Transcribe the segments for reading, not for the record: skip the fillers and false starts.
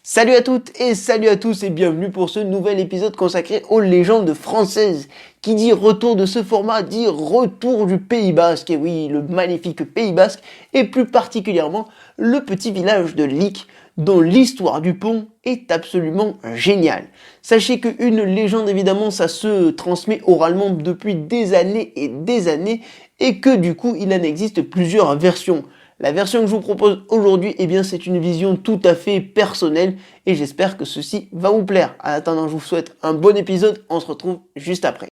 Salut à toutes et salut à tous et bienvenue pour ce nouvel épisode consacré aux légendes françaises. Qui dit retour de ce format dit retour du Pays Basque, et oui, le magnifique Pays Basque, et plus particulièrement le petit village de Licques, dont l'histoire du pont est absolument géniale. Sachez qu'une légende, évidemment, ça se transmet oralement depuis des années, et que du coup, il en existe plusieurs versions. La version que je vous propose aujourd'hui, eh bien, c'est une vision tout à fait personnelle et j'espère que ceci va vous plaire. En attendant, je vous souhaite un bon épisode, on se retrouve juste après.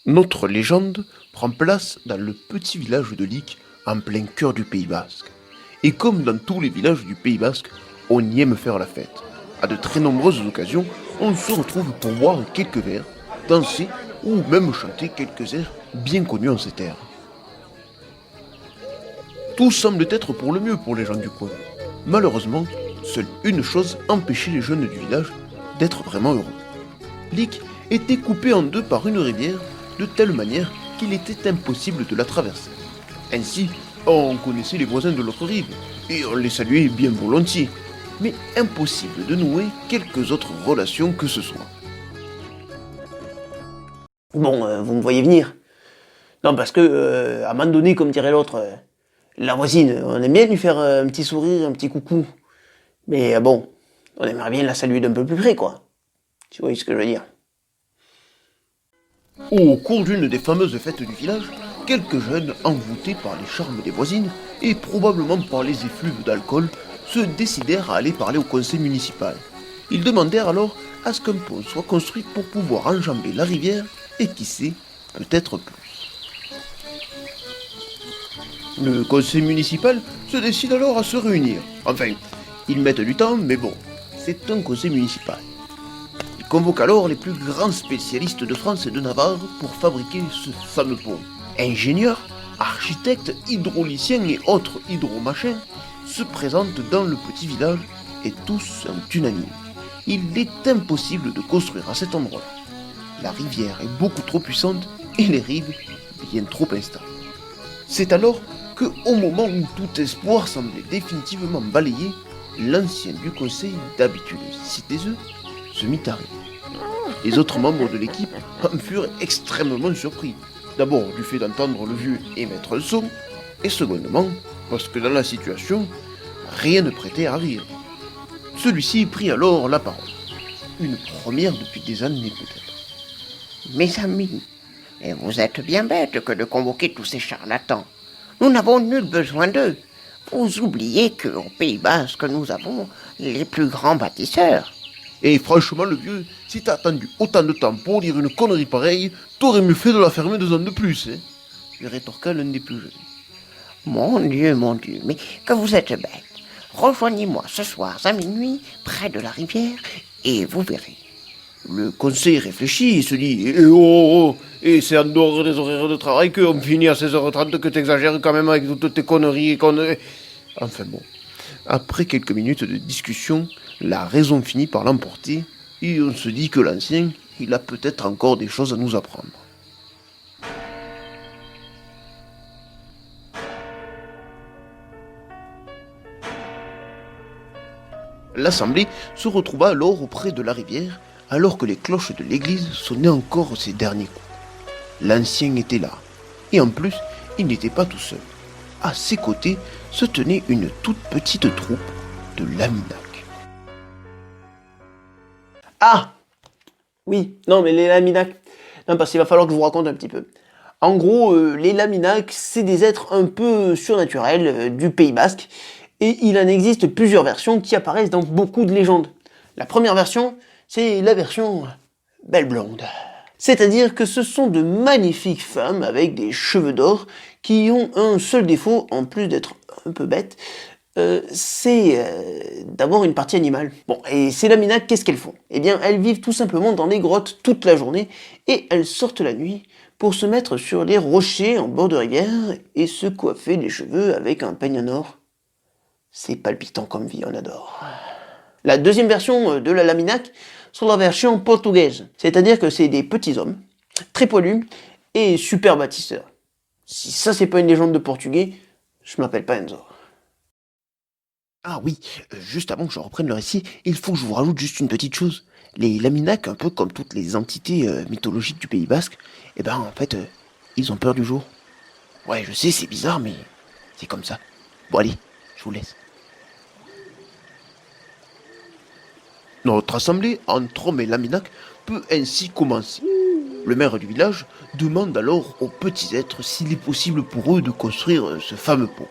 Notre légende prend place dans le petit village de Licques, en plein cœur du Pays Basque. Et comme dans tous les villages du Pays Basque, on y aime faire la fête. À de très nombreuses occasions, on se retrouve pour boire quelques verres, danser ou même chanter quelques airs bien connus en ces terres. Tout semble être pour le mieux pour les gens du coin. Malheureusement, seule une chose empêchait les jeunes du village d'être vraiment heureux. Licques était coupé en deux par une rivière de telle manière qu'il était impossible de la traverser. Ainsi, on connaissait les voisins de l'autre rive, et on les saluait bien volontiers, mais impossible de nouer quelques autres relations que ce soit. Bon, vous me voyez venir. Non, parce que, à un moment donné, comme dirait l'autre, la voisine, on aime bien lui faire un petit sourire, un petit coucou. Mais bon, on aimerait bien la saluer d'un peu plus près, quoi. Tu vois ce que je veux dire? Au cours d'une des fameuses fêtes du village, quelques jeunes, envoûtés par les charmes des voisines et probablement par les effluves d'alcool, se décidèrent à aller parler au conseil municipal. Ils demandèrent alors à ce qu'un pont soit construit pour pouvoir enjamber la rivière et qui sait, peut-être plus. Le conseil municipal se décide alors à se réunir. Enfin, ils mettent du temps, mais bon, c'est un conseil municipal. Il convoque alors les plus grands spécialistes de France et de Navarre pour fabriquer ce fameux pont. Ingénieurs, architectes, hydrauliciens et autres hydromachins se présentent dans le petit village et tous sont unanimes. Il est impossible de construire à cet endroit. La rivière est beaucoup trop puissante et les rives bien trop instables. C'est alors que, au moment où tout espoir semblait définitivement balayé, l'ancien du conseil, d'habitude si taiseux, se mit à rire. Les autres membres de l'équipe en furent extrêmement surpris. D'abord du fait d'entendre le vieux émettre le son, et secondement, parce que dans la situation, rien ne prêtait à rire. Celui-ci prit alors la parole. Une première depuis des années peut-être. Mes amis, et vous êtes bien bêtes que de convoquer tous ces charlatans. Nous n'avons nul besoin d'eux. Vous oubliez qu'au Pays Basque, nous avons les plus grands bâtisseurs. Et franchement, le vieux, si t'as attendu autant de temps pour dire une connerie pareille, t'aurais mieux fait de la fermer 2 ans de plus, hein, lui rétorqua l'un des plus jeunes. Mon Dieu, mais que vous êtes bêtes. Rejoignez-moi ce soir à minuit, près de la rivière, et vous verrez. Le conseil réfléchit et se dit « Et c'est en dehors des horaires de travail qu'on finit à 16h30 que t'exagères quand même avec toutes tes conneries et conneries. » Enfin bon, après quelques minutes de discussion, la raison finit par l'emporter et on se dit que l'ancien, il a peut-être encore des choses à nous apprendre. L'assemblée se retrouva alors auprès de la rivière, alors que les cloches de l'église sonnaient encore ses derniers coups. L'ancien était là, et en plus, il n'était pas tout seul. À ses côtés se tenait une toute petite troupe de Laminac. Ah! Oui, non mais les Laminac. Non, parce qu'il va falloir que je vous raconte un petit peu. En gros, les Laminac, c'est des êtres un peu surnaturels du Pays Basque, et il en existe plusieurs versions qui apparaissent dans beaucoup de légendes. La première version, c'est la version belle blonde. C'est-à-dire que ce sont de magnifiques femmes avec des cheveux d'or qui ont un seul défaut, en plus d'être un peu bêtes, c'est d'avoir une partie animale. Bon, et ces Laminac, qu'est-ce qu'elles font? Eh bien, elles vivent tout simplement dans les grottes toute la journée, et elles sortent la nuit pour se mettre sur les rochers en bord de rivière et se coiffer les cheveux avec un peigne en or C'est palpitant comme vie, on adore. La deuxième version de la Laminac, c'est la version portugaise. C'est-à-dire que c'est des petits hommes, très poilus et super bâtisseurs. Si ça c'est pas une légende de portugais, je m'appelle pas Enzo. Ah oui, juste avant que je reprenne le récit, il faut que je vous rajoute juste une petite chose. Les Laminac, un peu comme toutes les entités mythologiques du Pays Basque, en fait, ils ont peur du jour. Ouais, je sais, c'est bizarre, mais c'est comme ça. Bon allez, je vous laisse. Notre assemblée entre hommes et Laminac peut ainsi commencer. Le maire du village demande alors aux petits êtres s'il est possible pour eux de construire ce fameux pont.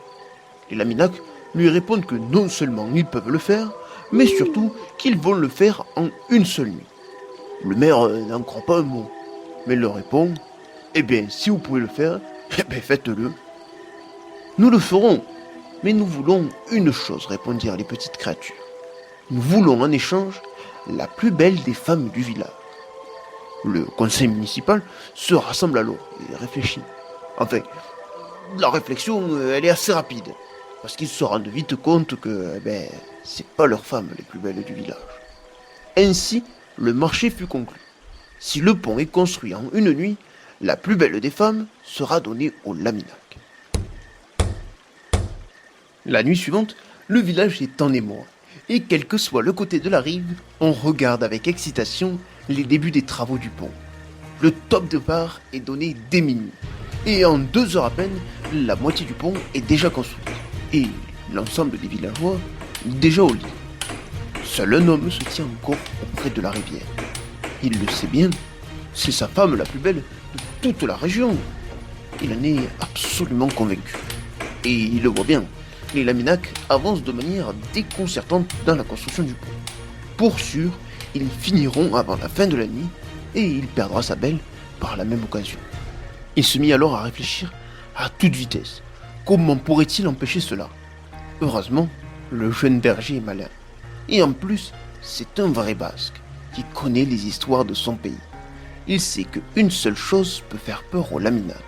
Les Laminac lui répondent que non seulement ils peuvent le faire, mais surtout qu'ils vont le faire en une seule nuit. Le maire n'en croit pas un mot, mais leur répond « Eh bien, si vous pouvez le faire, faites-le. » « Nous le ferons, mais nous voulons une chose, répondirent les petites créatures. Nous voulons en échange la plus belle des femmes du village. Le conseil municipal se rassemble alors et réfléchit. Enfin, la réflexion, elle est assez rapide, parce qu'ils se rendent vite compte que, c'est pas leurs femmes les plus belles du village. Ainsi, le marché fut conclu. Si le pont est construit en une nuit, la plus belle des femmes sera donnée au Laminac. La nuit suivante, le village est en émoi, et quel que soit le côté de la rive, on regarde avec excitation les débuts des travaux du pont. Le top départ est donné dès minuit, et en 2 heures à peine, la moitié du pont est déjà construite, et l'ensemble des villageois déjà au lit. Seul un homme se tient encore auprès de la rivière. Il le sait bien, c'est sa femme la plus belle de toute la région. Il en est absolument convaincu. Et il le voit bien, les Laminac avancent de manière déconcertante dans la construction du pont. Pour sûr, ils finiront avant la fin de la nuit et il perdra sa belle par la même occasion. Il se mit alors à réfléchir à toute vitesse. Comment pourrait-il empêcher cela? Heureusement, le jeune berger est malin. Et en plus, c'est un vrai basque qui connaît les histoires de son pays. Il sait qu'une seule chose peut faire peur aux Laminac.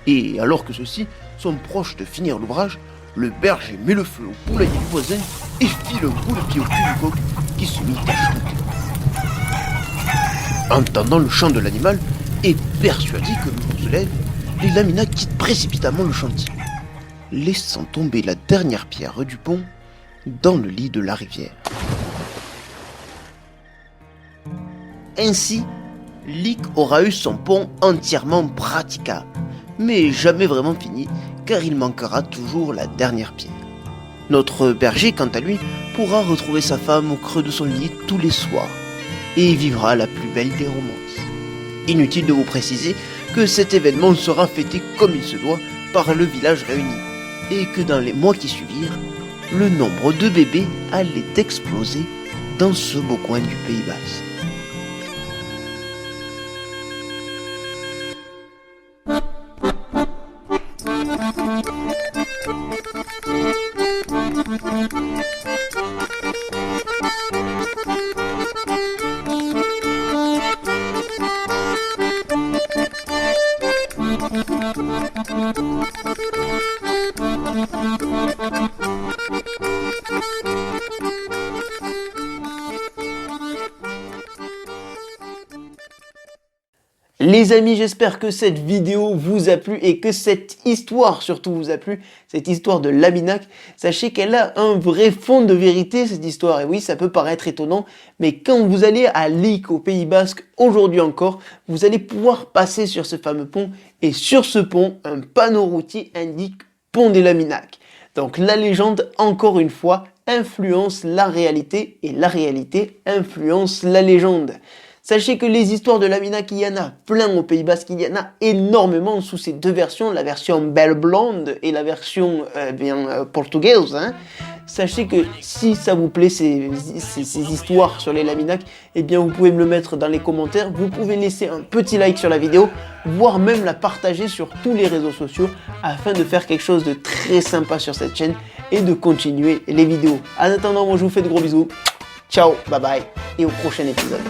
Et alors que ceux-ci sont proches de finir l'ouvrage, le berger met le feu au poulailler du voisin et file un coup de pied au cul du coq qui se mit à chanter. Entendant le chant de l'animal et persuadé que le jour se lève, les Laminac quittent précipitamment le chantier, laissant tomber la dernière pierre du pont dans le lit de la rivière. Ainsi, Lick aura eu son pont entièrement praticable, mais jamais vraiment fini, car il manquera toujours la dernière pierre. Notre berger, quant à lui, pourra retrouver sa femme au creux de son lit tous les soirs, et vivra la plus belle des romances. Inutile de vous préciser que cet événement sera fêté comme il se doit par le village réuni, et que dans les mois qui suivirent, le nombre de bébés allait exploser dans ce beau coin du Pays Basque. Les amis, j'espère que cette vidéo vous a plu et que cette histoire surtout vous a plu, cette histoire de Laminac. Sachez qu'elle a un vrai fond de vérité cette histoire, et oui ça peut paraître étonnant, mais quand vous allez à Lick au Pays Basque aujourd'hui encore, vous allez pouvoir passer sur ce fameux pont, et sur ce pont, un panneau routier indique Pont des Laminac. Donc la légende, encore une fois, influence la réalité, et la réalité influence la légende. Sachez que les histoires de Laminac, il y en a plein au Pays Basque, il y en a énormément sous ces deux versions, la version belle blonde et la version portugaise. Hein. Sachez que si ça vous plaît ces histoires sur les Laminac, eh bien vous pouvez me le mettre dans les commentaires, vous pouvez laisser un petit like sur la vidéo, voire même la partager sur tous les réseaux sociaux afin de faire quelque chose de très sympa sur cette chaîne et de continuer les vidéos. En attendant, moi je vous fais de gros bisous, ciao, bye bye et au prochain épisode.